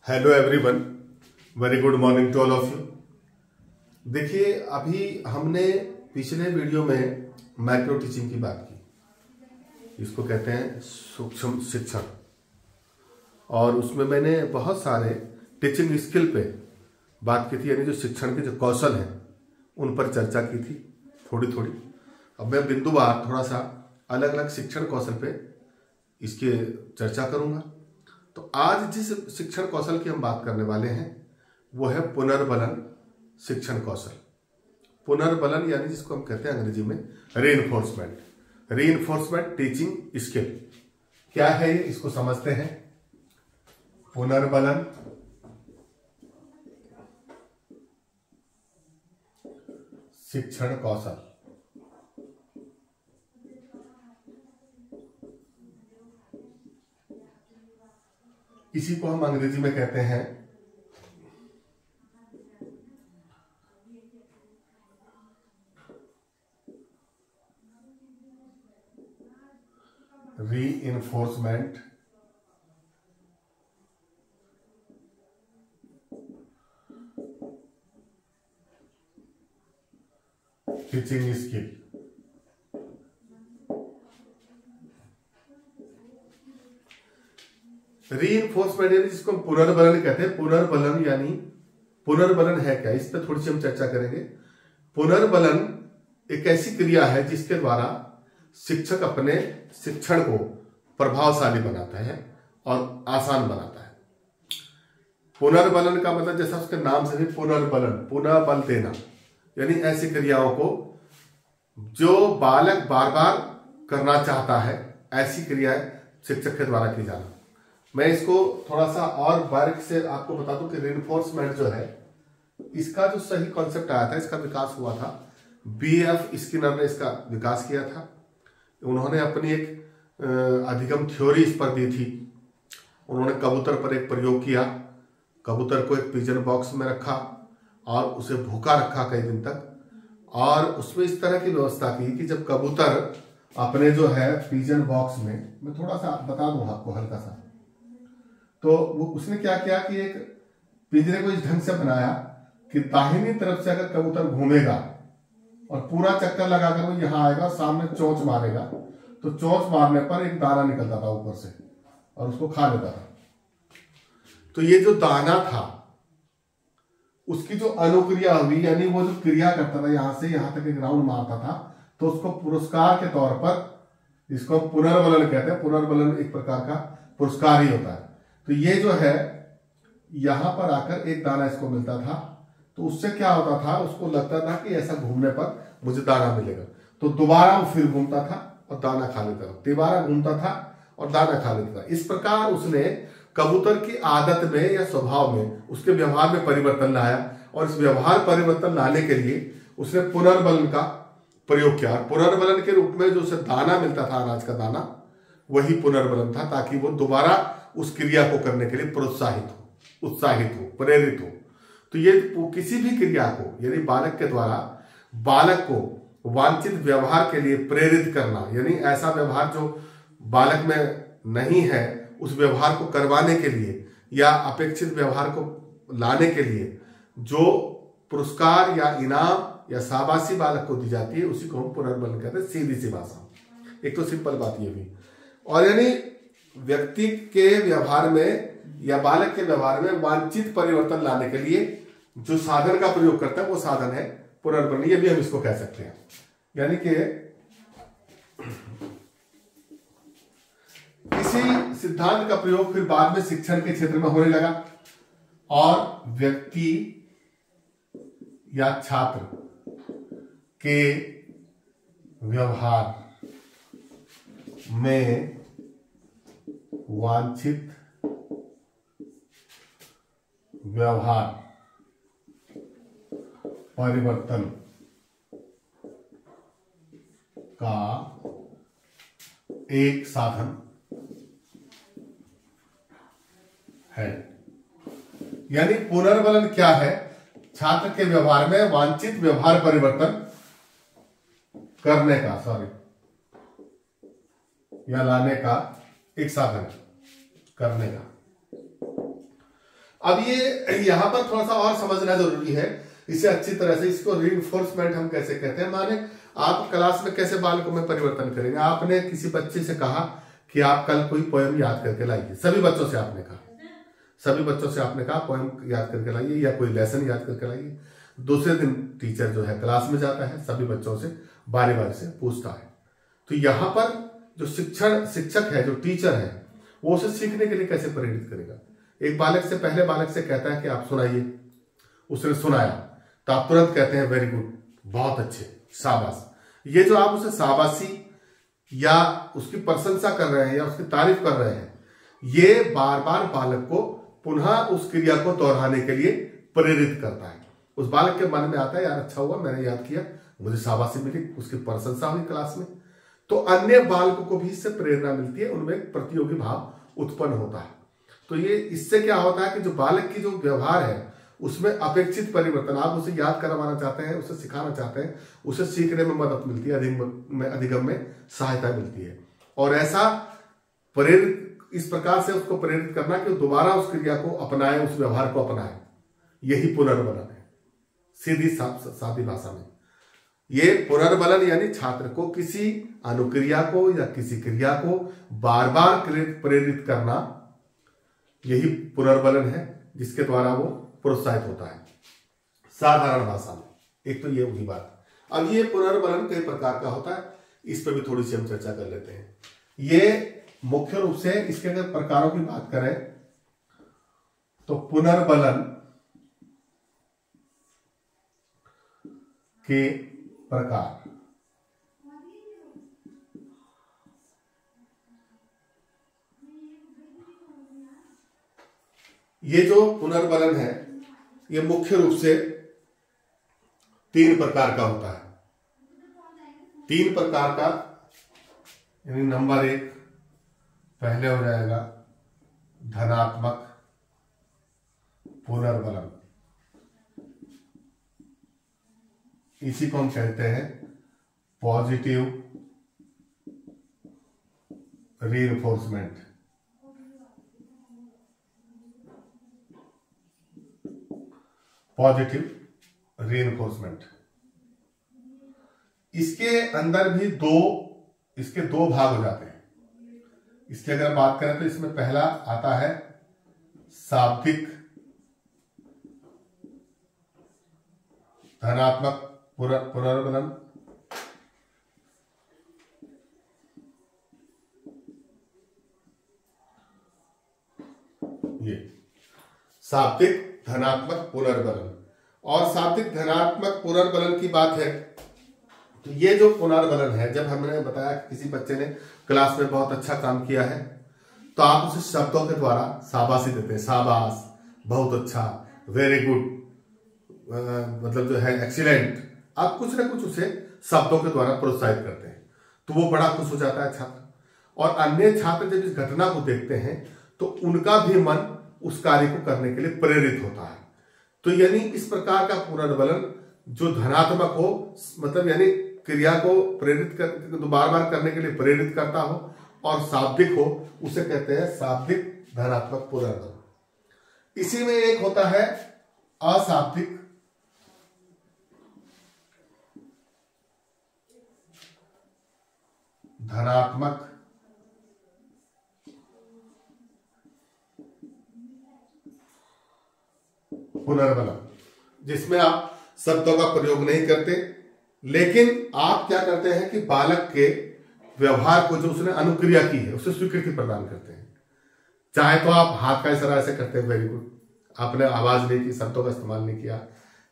Hello everyone, very good morning to all of you. देखिए, अभी हमने पिछले वीडियो में माइक्रो टीचिंग की बात की, इसको कहते हैं सूक्ष्म शिक्षण, और उसमें मैंने बहुत सारे टीचिंग स्किल पे बात की थी, यानी जो शिक्षण के जो कौशल हैं उन पर चर्चा की थी थोड़ी थोड़ी। अब मैं बिंदुवार थोड़ा सा अलग अलग शिक्षण कौशल पे इसके चर्चा करूंगा। तो आज जिस शिक्षण कौशल की हम बात करने वाले हैं वो है पुनर्बलन शिक्षण कौशल। पुनर्बलन यानी जिसको हम कहते हैं अंग्रेजी में रीइंफोर्समेंट टीचिंग स्किल। क्या है ये, इसको समझते हैं। पुनर्बलन शिक्षण कौशल, इसी को हम अंग्रेजी में कहते हैं रीइंफोर्समेंट टीचिंग स्किल। रीइंफोर्समेंट यानी जिसको हम पुनर्बलन कहते हैं। पुनर्बलन यानी पुनर्बलन है क्या, इस पर थोड़ी सी हम चर्चा करेंगे। पुनर्बलन एक ऐसी क्रिया है जिसके द्वारा शिक्षक अपने शिक्षण को प्रभावशाली बनाता है और आसान बनाता है। पुनर्बलन का मतलब जैसा उसके नाम से भी पुनर्बलन, पुनः बल देना, यानी ऐसी क्रियाओं को जो बालक बार बार करना चाहता है, ऐसी क्रियाएं शिक्षक के द्वारा की जाना। मैं इसको थोड़ा सा और बारीक से आपको बता दूं कि रीइंफोर्समेंट जो है, इसका जो सही कॉन्सेप्ट आया था, इसका विकास हुआ था, बीएफ स्किनर ने इसका विकास किया था। उन्होंने अपनी एक अधिगम थ्योरी इस पर दी थी। उन्होंने कबूतर पर एक प्रयोग किया। कबूतर को एक पिजन बॉक्स में रखा और उसे भूखा रखा कई दिन तक, और उसमें इस तरह की व्यवस्था की कि जब कबूतर अपने जो है पिजन बॉक्स में, मैं थोड़ा सा बता दूं आपको हल्का सा, तो वो उसने क्या किया कि एक पिंजरे को इस ढंग से बनाया कि दाहिनी तरफ से अगर कबूतर घूमेगा और पूरा चक्कर लगाकर वो यहां आएगा, सामने चोंच मारेगा, तो चोंच मारने पर एक दाना निकलता था ऊपर से और उसको खा लेता था। तो ये जो दाना था उसकी जो अनुक्रिया हुई, यानी वो जो क्रिया करता था, यहां से यहां तक एक राउंड मारता था, तो उसको पुरस्कार के तौर पर, इसको पुनर्बलन कहते हैं। पुनर्बलन एक प्रकार का पुरस्कार ही होता है। तो ये जो है यहां पर आकर एक दाना इसको मिलता था, तो उससे क्या होता था, उसको लगता था कि ऐसा घूमने पर मुझे दाना मिलेगा, तो दोबारा वो फिर घूमता था और दाना खा लेता था, दोबारा घूमता था और दाना खा लेता था। इस प्रकार उसने कबूतर की आदत में या स्वभाव में, उसके व्यवहार में परिवर्तन लाया, और इस व्यवहार परिवर्तन लाने के लिए उसने पुनर्बलन का प्रयोग किया। पुनर्बलन के रूप में जो उसे दाना मिलता था, अनाज का दाना, वही पुनर्बलन था, ताकि वो दोबारा उस क्रिया को करने के लिए प्रोत्साहित हो, उत्साहित हो, प्रेरित हो। तो ये किसी भी क्रिया को, यानी बालक के द्वारा बालक को वांछित व्यवहार के लिए प्रेरित करना, यानी ऐसा व्यवहार जो बालक में नहीं है, उस व्यवहार को करवाने के लिए या अपेक्षित व्यवहार को लाने के लिए जो पुरस्कार या इनाम या शाबाशी बालक को दी जाती है, उसी को हम पुनर्बलन कहते हैं, सीधी सी भाषा। एक तो सिंपल बात ये भी, और यानी व्यक्ति के व्यवहार में या बालक के व्यवहार में वांछित परिवर्तन लाने के लिए जो साधन का प्रयोग करता है, वो साधन है पुनर्बलन। ये भी हम इसको कह सकते हैं। यानी कि इसी सिद्धांत का प्रयोग फिर बाद में शिक्षण के क्षेत्र में होने लगा, और व्यक्ति या छात्र के व्यवहार में वांछित व्यवहार परिवर्तन का एक साधन है। यानी पुनर्बलन क्या है? छात्र के व्यवहार में वांछित व्यवहार परिवर्तन करने का या लाने का एक साधन करने का। अब ये यहाँ पर थोड़ा सा और समझना जरूरी है, इसे अच्छी तरह से, इसको रीइंफोर्समेंट हम कैसे कहते हैं। माने आप क्लास में कैसे बालकों में परिवर्तन करेंगे। आपने किसी बच्चे से कहा कि आप कल कोई पोएम याद करके लाइए, सभी बच्चों से आपने कहा, सभी बच्चों से आपने कहा पोएम याद करके लाइए या कोई लेसन याद करके लाइए। दूसरे दिन टीचर जो है क्लास में जाता है, सभी बच्चों से बारी बारी से पूछता है। तो यहाँ पर जो शिक्षक है, जो टीचर है, वो उसे सीखने के लिए कैसे प्रेरित करेगा। एक बालक से, पहले बालक से कहता है कि आप सुनाइए, उसने सुनाया तो आप तुरंत कहते हैं वेरी गुड, बहुत अच्छे, शाबाश। ये जो आप उसे शाबाशी या उसकी प्रशंसा कर रहे हैं या उसकी तारीफ कर रहे हैं, ये बार बार बालक को पुनः उस क्रिया को दोहराने के लिए प्रेरित करता है। उस बालक के मन में आता है यार अच्छा हुआ, मैंने याद किया, मुझे शाबाशी मिली, उसकी प्रशंसा हुई क्लास में, तो अन्य बालकों को भी इससे प्रेरणा मिलती है, उनमें एक प्रतियोगी भाव उत्पन्न होता है। तो ये इससे क्या होता है कि जो बालक की जो व्यवहार है उसमें अपेक्षित परिवर्तन, आप उसे याद करवाना चाहते हैं, उसे सिखाना चाहते हैं, उसे सीखने में मदद मिलती है, अधिगम में सहायता मिलती है। और ऐसा प्रेरित, इस प्रकार से उसको प्रेरित करना कि दोबारा उस क्रिया को अपनाए, उस व्यवहार को अपनाए, यही पुनर्बलन है। सीधी सादी भाषा में ये पुनर्बलन यानी छात्र को किसी अनुक्रिया को या किसी क्रिया को बार बार प्रेरित करना, यही पुनर्बलन है जिसके द्वारा वो प्रोत्साहित होता है साधारण भाषा में। एक तो ये हुई बात। अब ये पुनर्बलन कई प्रकार का होता है, इस पर भी थोड़ी सी हम चर्चा कर लेते हैं। ये मुख्य रूप से इसके अगर प्रकारों की बात करें तो पुनर्बलन के प्रकार, ये जो पुनर्बलन है ये मुख्य रूप से 3 प्रकार का होता है। 3 प्रकार का, यानी नंबर 1 पहले हो जाएगा धनात्मक पुनर्बलन, इसी को हम कहते हैं पॉजिटिव रीइंफोर्समेंट। पॉजिटिव रीइंफोर्समेंट, इसके अंदर भी इसके दो भाग हो जाते हैं। इसकी अगर बात करें तो इसमें पहला आता है शाब्दिक धनात्मक पुनर्बलन, ये शाब्दिक धनात्मक पुनर्बलन। और शाब्दिक धनात्मक पुनर्बलन की बात है तो ये जो पुनर्बलन है, जब हमने बताया कि किसी बच्चे ने क्लास में बहुत अच्छा काम किया है तो आप उसे शब्दों के द्वारा शाबाशी देते हैं, शाबाश, बहुत अच्छा, वेरी गुड, मतलब जो है एक्सीलेंट, आप कुछ ना कुछ उसे शब्दों के द्वारा प्रोत्साहित करते हैं तो वो बड़ा खुश हो जाता है छात्र। और अन्य छात्र जब इस घटना को देखते हैं तो उनका भी मन उस कार्य को करने के लिए प्रेरित होता है। तो यानी इस प्रकार का पुनर्बलन जो धनात्मक हो, मतलब यानी क्रिया को प्रेरित कर, बार बार करने के लिए प्रेरित करता हो, और शाब्दिक हो, उसे कहते हैं शाब्दिक धनात्मक पुनर्बलन। इसी में एक होता है अशाब्दिक धनात्मक पुनर्बलन, जिसमें आप शब्दों का प्रयोग नहीं करते, लेकिन आप क्या करते हैं कि बालक के व्यवहार को, जो उसने अनुक्रिया की है, उसे स्वीकृति प्रदान करते हैं। चाहे तो आप हाथ का इशारा ऐसे करते हैं, वेरी गुड, आपने आवाज नहीं की, शब्दों का इस्तेमाल नहीं किया,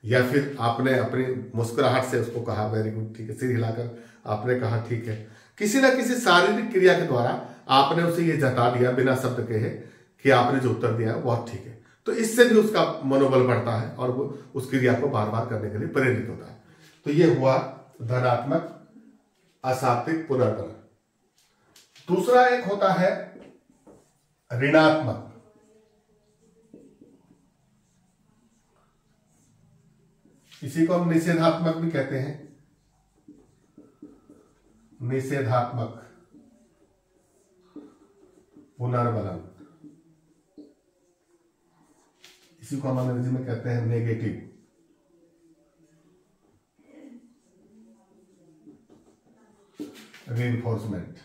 या फिर आपने अपनी मुस्कुराहट से उसको कहा वेरी गुड, ठीक है, सिर हिलाकर आपने कहा ठीक है। किसी ना किसी शारीरिक क्रिया के द्वारा आपने उसे ये जता दिया बिना शब्द कहे कि आपने जो उत्तर दिया है वो ठीक है। तो इससे भी उसका मनोबल बढ़ता है और वो उस क्रिया को बार बार करने के लिए प्रेरित होता है। तो ये हुआ धनात्मक अशाब्दिक पुनर्बलन। दूसरा एक होता है ऋणात्मक, इसी को हम निषेधात्मक भी कहते हैं, निषेधात्मक पुनर्बलन। इसी को हम अंग्रेजी में कहते हैं नेगेटिव। रीइंफोर्समेंट।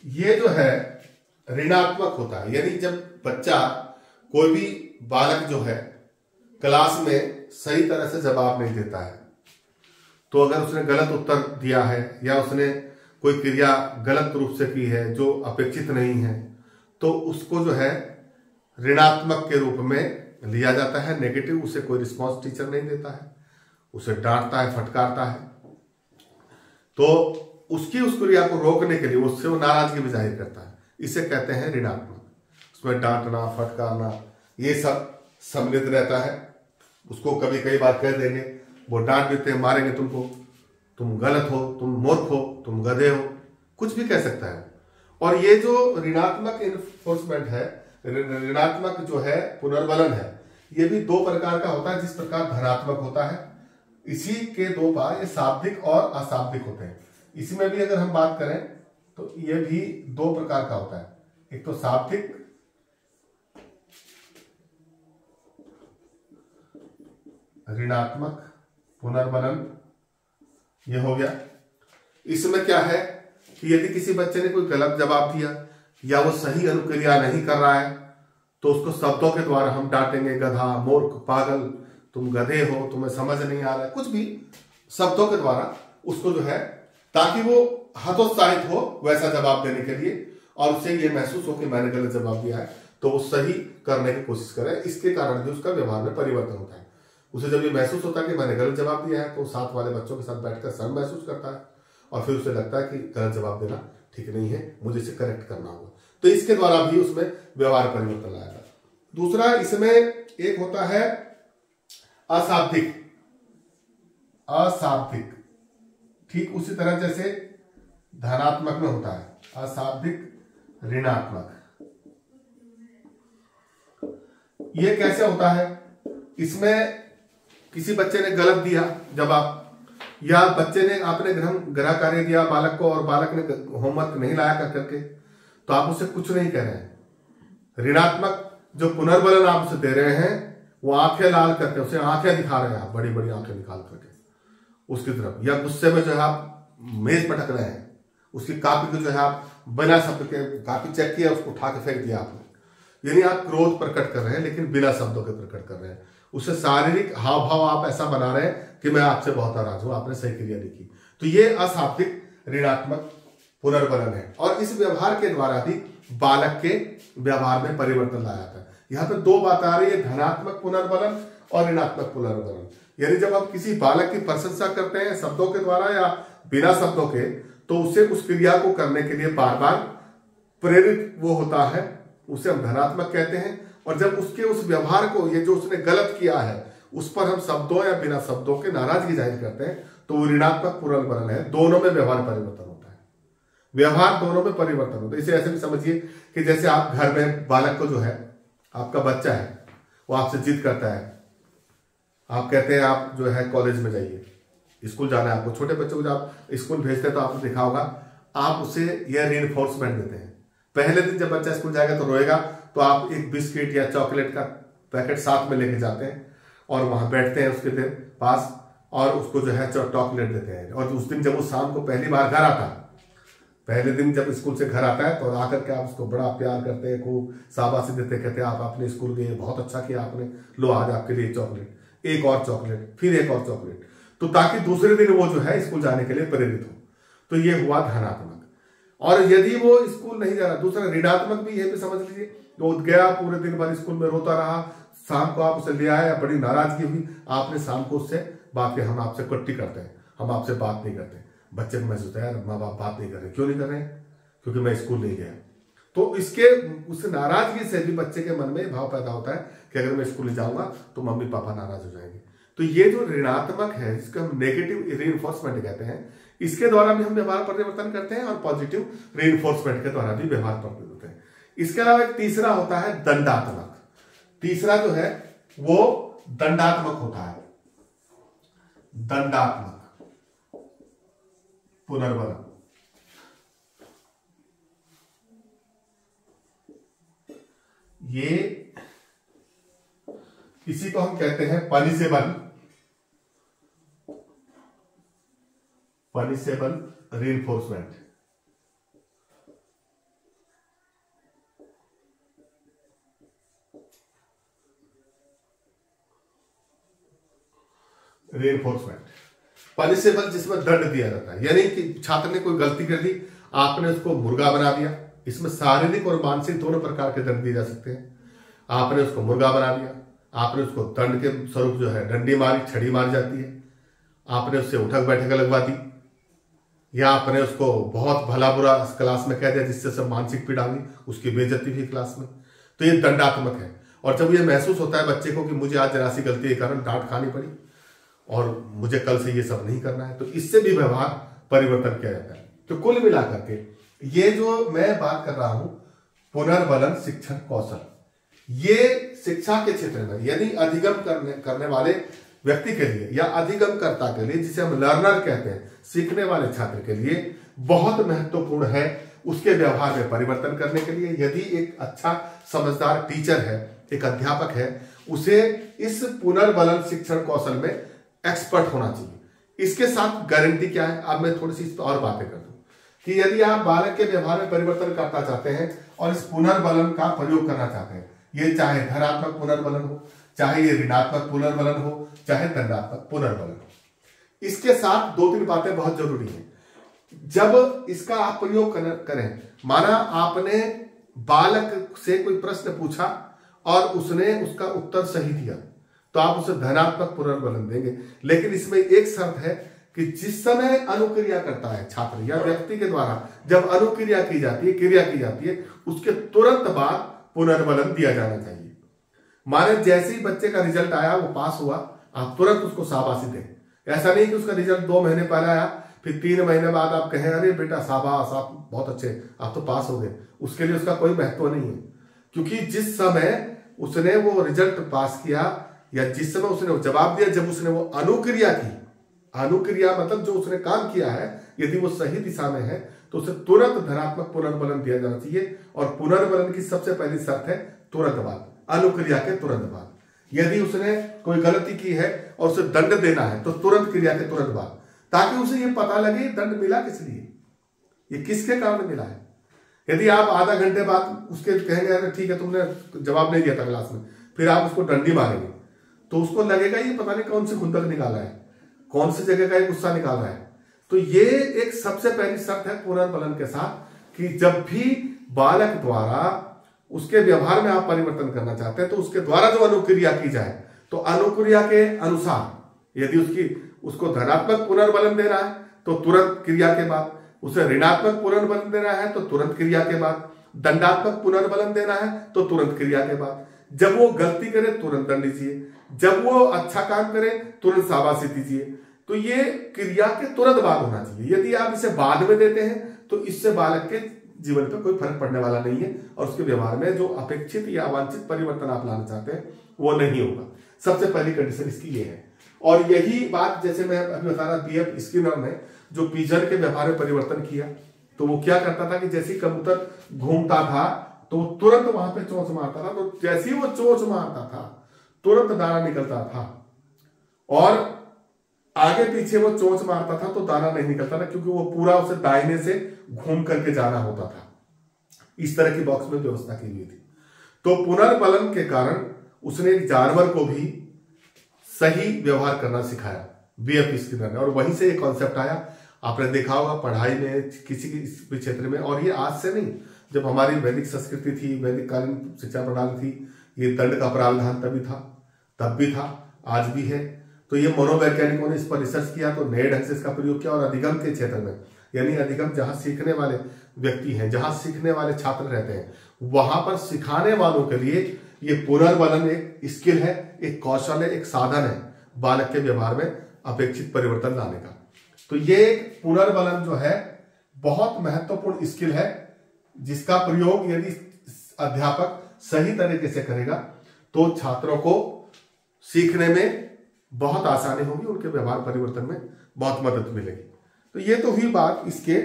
ये जो है ऋणात्मक होता है, यानी जब बच्चा, कोई भी बालक जो है क्लास में सही तरह से जवाब नहीं देता है, तो अगर उसने गलत उत्तर दिया है या उसने कोई क्रिया गलत रूप से की है जो अपेक्षित नहीं है, तो उसको जो है ऋणात्मक के रूप में लिया जाता है, नेगेटिव। उसे कोई रिस्पॉन्स टीचर नहीं देता है, उसे डांटता है, फटकारता है, तो उसकी उस क्रिया को रोकने के लिए उससे वो नाराजगी भी जाहिर करता है। इसे कहते हैं ऋणात्मक। उसमें डांटना, फटकारना ये सब सम्मिलित रहता है। उसको कभी कई बार कह देंगे, वो डांट देते हैं, मारेंगे तुमको, तुम गलत हो, तुम मूर्ख हो, तुम गधे हो, कुछ भी कह सकता है। और ये जो ऋणात्मक इन्फोर्समेंट है, ऋणात्मक जो है पुनर्बलन है, ये भी दो प्रकार का होता है। जिस प्रकार धनात्मक होता है, इसी के दो बार ये शाब्दिक और अशाब्दिक होते हैं। इसी में भी अगर हम बात करें तो ये भी दो प्रकार का होता है, एक तो शाब्दिक, ऋणात्मक पुनर्बलन, ये हो गया। इसमें क्या है कि यदि किसी बच्चे ने कोई गलत जवाब दिया या वो सही अनुक्रिया नहीं कर रहा है, तो उसको शब्दों के द्वारा हम डांटेंगे, गधा, मूर्ख, पागल, तुम गधे हो, तुम्हें समझ नहीं आ रहा है, कुछ भी शब्दों के द्वारा उसको जो है, ताकि वो हतोत्साहित हो वैसा जवाब देने के लिए, और उसे ये महसूस हो कि मैंने गलत जवाब दिया है, तो वो सही करने की कोशिश करे। इसके कारण भी उसका व्यवहार में परिवर्तन होता है। उसे जब ये महसूस होता है कि मैंने गलत जवाब दिया है, तो साथ वाले बच्चों के साथ बैठकर शर्म महसूस करता है, और फिर उसे लगता है कि गलत जवाब देना ठीक नहीं है, मुझे इसे करेक्ट करना होगा। तो इसके द्वारा भी उसमें व्यवहार परिवर्तन लाएगा। दूसरा, इसमें एक होता है अशाब्दिक। अशाब्दिक ठीक उसी तरह जैसे धनात्मक में होता है, अशाब्दिक, ऋणात्मक। ये कैसे होता है? इसमें किसी बच्चे ने गलत दिया जवाब, या बच्चे ने, आपने गृह कार्य दिया बालक को और बालक ने होमवर्क नहीं लाया कर करके, तो आप उसे कुछ नहीं कह रहे हैं। ऋणात्मक जो पुनर्बलन आप उसे दे रहे हैं, वो आंखें लाल करके उसे आंखें दिखा रहे हैं, आप बड़ी बड़ी आंखें निकाल करके उसकी तरफ, या गुस्से में जो है आप मेज पटक रहे हैं, उसकी कॉपी को जो है आप बिना शब्द के, कॉपी चेक किया उसको उठा के फेंक दिया आपने, यानी आप क्रोध प्रकट कर रहे हैं लेकिन बिना शब्दों के प्रकट कर रहे हैं। उसे शारीरिक हाव भाव आप ऐसा बना रहे हैं कि मैं आपसे बहुत नाराज हूं, आपने सही क्रिया नहीं की। तो ये अशाब्दिक ऋणात्मक पुनर्बलन है, और इस व्यवहार के द्वारा भी बालक के व्यवहार में परिवर्तन लाया जाता है। यहाँ पे दो बात आ रही है, धनात्मक पुनर्बलन और ऋणात्मक पुनर्बलन। यानी जब हम किसी बालक की प्रशंसा करते हैं शब्दों के द्वारा या बिना शब्दों के, तो उसे उस क्रिया को करने के लिए बार बार प्रेरित वो होता है, उसे हम धनात्मक कहते हैं। और जब उसके उस व्यवहार को, ये जो उसने गलत किया है, उस पर हम शब्दों या बिना शब्दों के नाराजगी जाहिर करते हैं, तो वो ऋणात्मक पुनर्बलन है। दोनों में व्यवहार परिवर्तन होता है, व्यवहार दोनों में परिवर्तन होता है। इसे ऐसे भी समझिए कि जैसे आप घर में बालक को जो है, आपका बच्चा है, वो आपसे जिद करता है, आप कहते हैं आप जो है कॉलेज में जाइए, स्कूल जाना है आपको। छोटे बच्चों को जब आप स्कूल भेजते हैं तो आपने देखा होगा, आप उसे यह रीइंफोर्समेंट देते हैं। पहले दिन जब बच्चा स्कूल जाएगा तो रोएगा, तो आप एक बिस्किट या चॉकलेट का पैकेट साथ में लेके जाते हैं और वहां बैठते हैं उसके पास, और उसको जो है चॉकलेट देते हैं। और उस दिन जब वो शाम को पहली बार घर आता है, पहले दिन जब स्कूल से घर आता है, तो आकर के आप उसको बड़ा प्यार करते हैं, खूब शाबाशी देते, कहते हैं आप अपने स्कूल गए, बहुत अच्छा किया आपने, लो आज आपके लिए चॉकलेट, एक और चॉकलेट, फिर एक और चॉकलेट, तो ताकि दूसरे दिन वो जो है स्कूल जाने के लिए प्रेरित हो। तो ये हुआ धनात्मक। और यदि वो स्कूल नहीं जा रहा, दूसरा ऋणात्मक भी, ये भी समझ लीजिए, वो गया पूरे दिन भर स्कूल में रोता रहा, शाम को आप उसे ले आए, बड़ी नाराजगी हुई, आपने शाम को उससे बात की, हम आपसे कट्टी करते हैं, हम आपसे बात नहीं करते। बच्चे को महसूस होता है यार माँ बाप बात नहीं कर रहे, क्यों नहीं कर रहे हैं? क्योंकि मैं स्कूल नहीं गया। तो इसके उस नाराजगी से भी बच्चे के मन में भाव पैदा होता है कि अगर मैं स्कूल नहीं जाऊंगा तो मम्मी पापा नाराज हो जाएंगे। तो ये जो ऋणात्मक है, जिसको हम नेगेटिव रीइंफोर्समेंट कहते हैं, इसके द्वारा भी हम व्यवहार परिवर्तन करते हैं, और पॉजिटिव रीइंफोर्समेंट के द्वारा भी व्यवहार परिवर्तन होते हैं। इसके अलावा एक तीसरा होता है दंडात्मक। तीसरा जो है वो दंडात्मक होता है, दंडात्मक पुनर्बलन। ये इसी को हम कहते हैं पनिशेबल रीइंफोर्समेंट। पनिशेबल जिसमें दंड दिया जाता है, यानी कि छात्र ने कोई गलती कर दी, आपने उसको मुर्गा बना दिया। इसमें शारीरिक और मानसिक दोनों प्रकार के दंड दिए जा सकते हैं। आपने उसको मुर्गा बना दिया, आपने उसको दंड के स्वरूप जो है डंडी मारी, छड़ी मारी जाती है, आपने उससे उठक बैठक लगवा दी, या आपने उसको बहुत भला बुरा क्लास में कह दिया जिससे सब मानसिक पीड़ा हुई, उसकी बेइज्जती हुई क्लास में, तो ये दंडात्मक है। और जब ये महसूस होता है बच्चे को कि मुझे आज जरा सी गलती के कारण डांट खानी पड़ी और मुझे कल से ये सब नहीं करना है, तो इससे भी व्यवहार परिवर्तन किया जाता है। तो कुल मिलाकर के ये जो मैं बात कर रहा हूं पुनर्बलन शिक्षण कौशल, ये शिक्षा के क्षेत्र में यदि अधिगम करने वाले व्यक्ति के लिए या अधिगमकर्ता के लिए, जिसे हम लर्नर कहते हैं, सीखने वाले छात्र के लिए बहुत महत्वपूर्ण है उसके व्यवहार में परिवर्तन करने के लिए। यदि एक अच्छा समझदार टीचर है, एक अध्यापक है, उसे इस पुनर्बलन शिक्षण कौशल में एक्सपर्ट होना चाहिए। इसके साथ गारंटी क्या है, अब मैं थोड़ी सी इस पर और बातें कर दूं कि यदि आप बालक के व्यवहार में परिवर्तन करना चाहते हैं और इस पुनर्बलन का प्रयोग करना चाहते हैं, ये चाहे धनात्मक पुनर्बलन हो, चाहे ये ऋणात्मक पुनर्बलन हो, चाहे दंडात्मक पुनर्बलन हो, इसके साथ 2-3 बातें बहुत जरूरी हैं। जब इसका आप प्रयोग करें, माना आपने बालक से कोई प्रश्न पूछा और उसने उसका उत्तर सही दिया, तो आप उसे धनात्मक पुनर्बलन देंगे। लेकिन इसमें एक शर्त है कि जिस समय अनुक्रिया करता है छात्र या व्यक्ति के द्वारा, जब अनुक्रिया की जाती है, क्रिया की जाती है, उसके तुरंत बाद पुनर्बलन दिया जाना चाहिए। माने जैसे ही बच्चे का रिजल्ट आया, वो पास हुआ, आप तुरंत उसको शाबाशी दें। ऐसा नहीं कि उसका रिजल्ट 2 महीने पहले आया, फिर 3 महीने बाद आप कहें अरे बेटा शाबाश, आप बहुत अच्छे, आप तो पास हो गए। उसके लिए उसका कोई महत्व नहीं है, क्योंकि जिस समय उसने वो रिजल्ट पास किया या जिस समय उसने जवाब दिया, जब उसने वो अनुक्रिया की, अनुक्रिया मतलब जो उसने काम किया है, यदि वो सही दिशा में है तो उसे तुरंत धनात्मक पुनर्बलन दिया जाना चाहिए। और पुनर्बलन की सबसे पहली शर्त है तुरंत बाद, अनुक्रिया के तुरंत बाद। यदि उसने कोई गलती की है और उसे दंड देना है तो तुरंत क्रिया के तुरंत बाद, ताकि उसे ये पता लगे दंड मिला किस लिए, ये किसके कारण मिला है। यदि आप आधा घंटे बाद उसके कहेंगे अरे ठीक है तुमने जवाब नहीं दिया था क्लास में, फिर आप उसको डंडी मारेंगे, तो उसको लगेगा ये पता नहीं कौन सी खुंदक निकाला है, कौन सी जगह का गुस्सा निकाल रहा है। तो ये एक सबसे पहली शर्त है पुनर्बलन के साथ कि जब भी बालक द्वारा उसके व्यवहार में आप परिवर्तन करना चाहते हैं तो उसके द्वारा जो अनुक्रिया की जाए, तो अनुक्रिया के अनुसार यदि उसको धनात्मक पुनर्बलन देना है तो तुरंत क्रिया के बाद, उसे ऋणात्मक पुनर्बलन देना है तो तुरंत क्रिया के बाद, दंडात्मक पुनर्बलन देना है तो तुरंत क्रिया के बाद। जब वो गलती करे तुरंत दंड दीजिए, जब वो अच्छा काम करे तुरंत शाबाशी दीजिए। तो ये क्रिया के तुरंत बाद होना चाहिए। यदि आप इसे बाद में देते हैं तो इससे बालक के जीवन पर कोई फर्क पड़ने वाला नहीं है और उसके व्यवहार में जो अपेक्षित या अवांछित परिवर्तन आप लाना चाहते हैं वो नहीं होगा। सबसे पहली कंडीशन इसकी ये है। और यही बात जैसे मैं अभी बता रहा, B.F. स्किनर ने जो पिजन के व्यवहार में परिवर्तन किया, तो वो क्या करता था कि जैसे ही कबूतर घूमता था तो वो तुरंत वहां पे चोंच मारता था, तो जैसे ही वो चोंच मारता था तुरंत दाना निकलता था, और आगे पीछे वो चोंच मारता था तो दाना नहीं निकलता था, क्योंकि वो पूरा उसे दाहिने से घूम करके जाना होता था। इस तरह की बॉक्स में व्यवस्था की हुई थी। तो पुनर्बलन के कारण उसने एक जानवर को भी सही व्यवहार करना सिखाया B.F. स्किनर ने, और वहीं से एक कॉन्सेप्ट आया। आपने देखा होगा पढ़ाई में किसी भी क्षेत्र में, और ये आज से नहीं, जब हमारी वैदिक संस्कृति थी, वैदिक कालीन शिक्षा प्रणाली थी, ये दंड का प्रावधान तभी था, तब भी था, आज भी है। तो ये मनोवैज्ञानिकों ने इस पर रिसर्च किया, तो नए ढंग से इसका प्रयोग किया, और अधिगम के क्षेत्र में, यानी अधिगम जहां सीखने वाले व्यक्ति हैं, जहां सीखने वाले छात्र रहते हैं, वहां पर सिखाने वालों के लिए ये पुनर्बलन एक स्किल है, एक कौशल है, एक साधन है बालक के व्यवहार में अपेक्षित परिवर्तन लाने का। तो ये एक पुनर्बलन जो है बहुत महत्वपूर्ण स्किल है, जिसका प्रयोग यदि अध्यापक सही तरीके से करेगा तो छात्रों को सीखने में बहुत आसानी होगी, उनके व्यवहार परिवर्तन में बहुत मदद मिलेगी। तो ये तो हुई बात इसके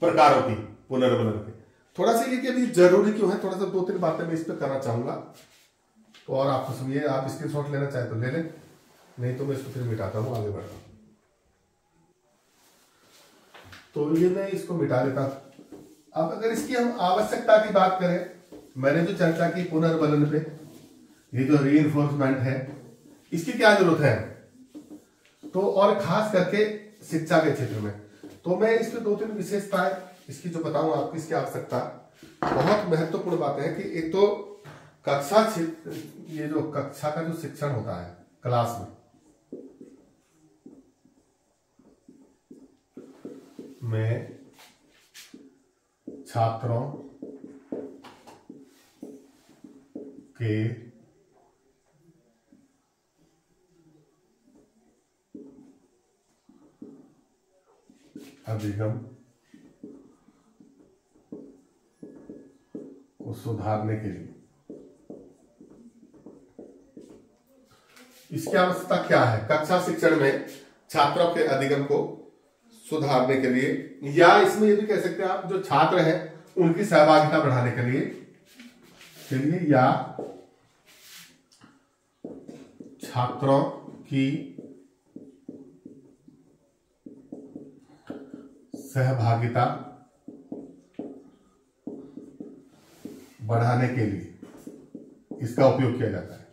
प्रकारों की, पुनर्बलन की। थोड़ा सा ये कि अभी जरूरी क्यों है, थोड़ा सा 2-3 बातें मैं इस पर करना चाहूंगा, तो और आपको समझिए, आप स्क्रीनशॉट लेना चाहे तो ले लें, नहीं तो मैं इसको फिर मिटाता हूँ, आगे बढ़ता हूँ। तो ये मैं इसको मिटा देता हूं। अब अगर इसकी हम आवश्यकता की बात करें, मैंने जो चर्चा की पुनर्बलन पे, ये जो रीइंफोर्समेंट है, इसकी क्या जरूरत है, तो और खास करके शिक्षा के क्षेत्र में, तो मैं इस पे 2-3 विशेषताएं इसकी जो बताऊं आपको, इसकी आवश्यकता बहुत महत्वपूर्ण बात है कि एक तो कक्षा, ये जो कक्षा का जो शिक्षण होता है क्लास में छात्रों के अभिगम को सुधारने के लिए, इसकी आवश्यकता क्या है, कक्षा शिक्षण में छात्रों के अधिगम को सुधारने के लिए, या इसमें ये भी कह सकते हैं आप जो छात्र हैं उनकी सहभागिता बढ़ाने के लिए या छात्रों की सहभागिता बढ़ाने के लिए इसका उपयोग किया जाता है।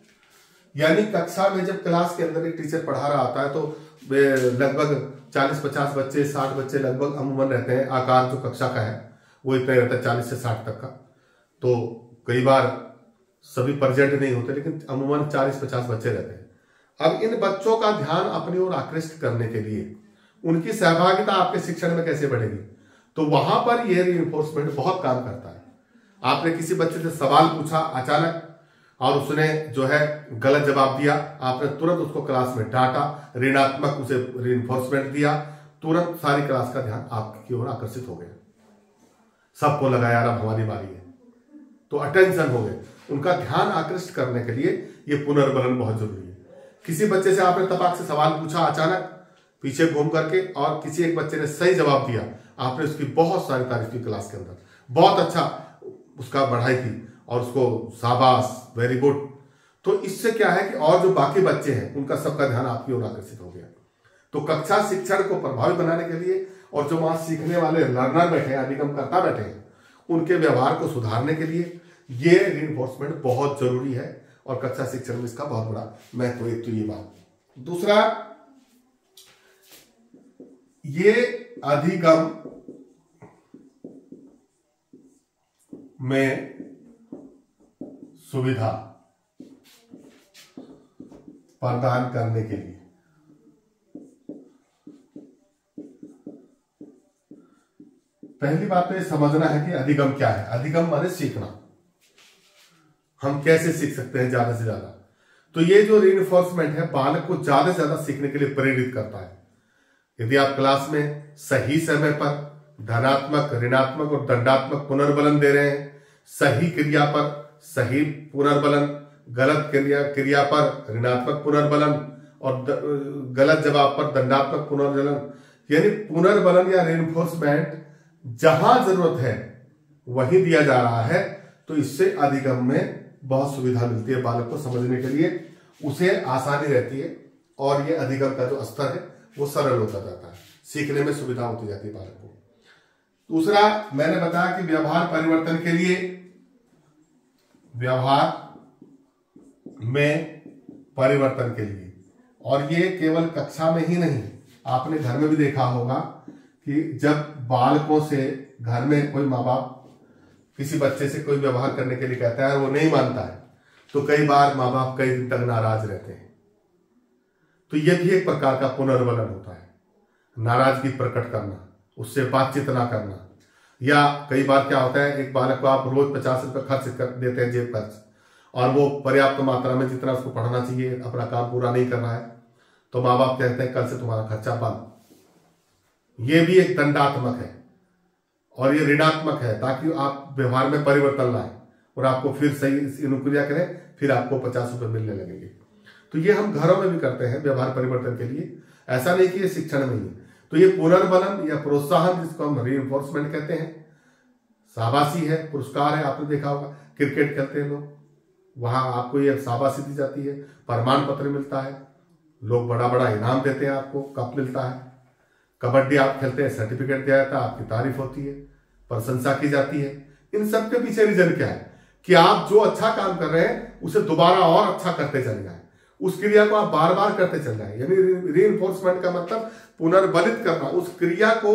यानी कक्षा में जब क्लास के अंदर एक टीचर पढ़ा रहा होता है तो लगभग 40-50 बच्चे, 60 बच्चे लगभग अमूमन रहते हैं, आकार जो कक्षा का है वो इतना रहता है 40 से 60 तक का, तो कई बार सभी प्रेजेंट नहीं होते, लेकिन अमूमन 40-50 बच्चे रहते हैं। अब इन बच्चों का ध्यान अपनी ओर आकृष्ट करने के लिए उनकी सहभागिता आपके शिक्षण में कैसे बढ़ेगी, तो वहां पर यह रीइंफोर्समेंट बहुत काम करता है। आपने किसी बच्चे से सवाल पूछा अचानक और उसने जो है गलत जवाब दिया, आपने तुरंत उसको क्लास में डांटा, ऋणात्मक उसे रीइंफोर्समेंट दिया, तुरंत सारी क्लास का ध्यान आपकी ओर आकर्षित हो गया, सबको लगा यार अब हमारी बारी है, तो अटेंशन हो गए। उनका ध्यान आकृष्ट करने के लिए ये पुनर्बलन बहुत जरूरी है। किसी बच्चे से आपने तपाक से सवाल पूछा अचानक पीछे घूम करके, और किसी एक बच्चे ने सही जवाब दिया, आपने उसकी बहुत सारी तारीफ की क्लास के अंदर, बहुत अच्छा उसका बढ़ाई की और उसको शाबाश, वेरी गुड, तो इससे क्या है कि और जो बाकी बच्चे हैं उनका सबका ध्यान आपकी ओर आकर्षित हो गया। तो कक्षा शिक्षण को प्रभावी बनाने के लिए और जो वहां सीखने वाले लर्नर बैठे हैं, अधिगम करता बैठे हैं, उनके व्यवहार को सुधारने के लिए ये रीइंफोर्समेंट बहुत जरूरी है और कक्षा शिक्षण में इसका बहुत बड़ा महत्व। एक तो ये बात, दूसरा ये अधिगम में सुविधा प्रदान करने के लिए पहली बात तो ये समझना है कि अधिगम क्या है। अधिगम माने सीखना, हम कैसे सीख सकते हैं ज्यादा से ज्यादा, तो ये जो रीइंफोर्समेंट है बालक को ज्यादा से ज्यादा सीखने के लिए प्रेरित करता है। यदि आप क्लास में सही समय पर धनात्मक, ऋणात्मक और दंडात्मक पुनर्बलन दे रहे हैं, सही क्रिया पर सही पुनर्बलन, गलत क्रिया पर ऋणात्मक पुनर्बलन और गलत जवाब पर दंडात्मक पुनर्बलन, यानी पुनर्बलन या रीइंफोर्समेंट जहां जरूरत है वही दिया जा रहा है, तो इससे अधिगम में बहुत सुविधा मिलती है बालक को समझने के लिए, उसे आसानी रहती है और ये अधिगम का जो स्तर है वो सरल होता जाता है, सीखने में सुविधा होती जाती है बालक को। दूसरा मैंने बताया कि व्यवहार परिवर्तन के लिए, व्यवहार में परिवर्तन के लिए, और ये केवल कक्षा में ही नहीं, आपने घर में भी देखा होगा कि जब बालकों से घर में कोई माँ बाप किसी बच्चे से कोई व्यवहार करने के लिए कहता है और वो नहीं मानता है, तो कई बार माँ बाप कई दिन तक नाराज रहते हैं। तो यह भी एक प्रकार का पुनर्बलन होता है, नाराजगी प्रकट करना, उससे बातचीत ना करना। या कई बार क्या होता है, एक बालक को आप रोज 50 रुपए खर्च कर देते हैं जेब खर्च, और वो पर्याप्त मात्रा में जितना उसको पढ़ना चाहिए अपना काम पूरा नहीं कर रहा है, तो माँ बाप कहते हैं कल से तुम्हारा खर्चा बंद। ये भी एक दंडात्मक है और ये ऋणात्मक है, ताकि आप व्यवहार में परिवर्तन लाएं और आपको फिर सही अनुक्रिया करें, फिर आपको 50 रुपए मिलने लगेंगे। तो ये हम घरों में भी करते हैं व्यवहार परिवर्तन के लिए, ऐसा नहीं कि ये शिक्षण में ही है। तो ये पुनर्बलन या प्रोत्साहन, जिसको हम रीइंफोर्समेंट कहते हैं, शाबाशी है, पुरस्कार है। आपने देखा होगा क्रिकेट खेलते हैं लोग, वहां आपको ये शाबाशी दी जाती है, प्रमाण पत्र मिलता है, लोग बड़ा बड़ा इनाम देते हैं, आपको कप मिलता है। कबड्डी आप खेलते हैं, सर्टिफिकेट दिया जाता है, आपकी तारीफ होती है, प्रशंसा की जाती है। इन सब के पीछे रीजन क्या है कि आप जो अच्छा काम कर रहे हैं उसे दोबारा और अच्छा करते चले जाए, उस क्रिया को आप बार बार करते चल जाए। यानी रीइंफोर्समेंट का मतलब पुनर्बलित करना, उस क्रिया को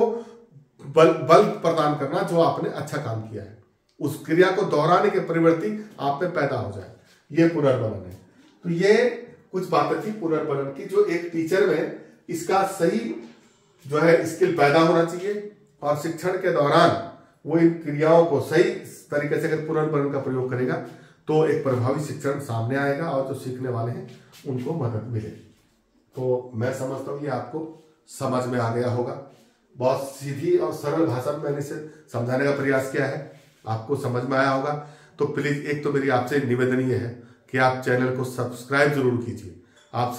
बल प्रदान करना जो आपने अच्छा काम किया है, उस क्रिया को दोहराने के प्रवृत्ति आप में पैदा हो जाए, ये पुनर्बलन है। तो ये कुछ बातें थी पुनर्बलन की, जो एक टीचर में इसका सही जो है स्किल पैदा होना चाहिए, और शिक्षण के दौरान वो इन क्रियाओं को सही तरीके से अगर पुनर्बलन का प्रयोग करेगा तो एक प्रभावी शिक्षण सामने आएगा और जो सीखने वाले हैं उनको मदद मिले। तो मैं समझता हूँ ये आपको समझ में आ गया होगा। बहुत सीधी और सरल भाषा में मैंने इसे समझाने का प्रयास किया है, आपको समझ में आया होगा। तो प्लीज एक तो मेरी आपसे निवेदन ये है कि आप चैनल को सब्सक्राइब जरूर कीजिए। आप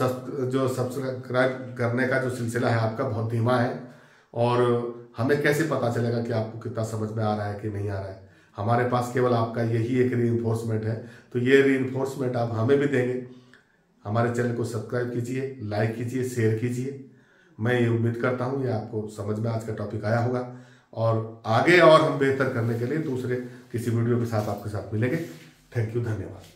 जो सब्सक्राइब करने का जो सिलसिला है आपका बहुत धीमा है, और हमें कैसे पता चलेगा कि आपको कितना समझ में आ रहा है कि नहीं आ रहा है। हमारे पास केवल आपका यही एक रीइंफोर्समेंट है, तो ये रीइंफोर्समेंट आप हमें भी देंगे। हमारे चैनल को सब्सक्राइब कीजिए, लाइक कीजिए, शेयर कीजिए। मैं ये उम्मीद करता हूँ ये आपको समझ में आज का टॉपिक आया होगा, और आगे और हम बेहतर करने के लिए दूसरे किसी वीडियो के साथ आपके साथ मिलेंगे। थैंक यू, धन्यवाद।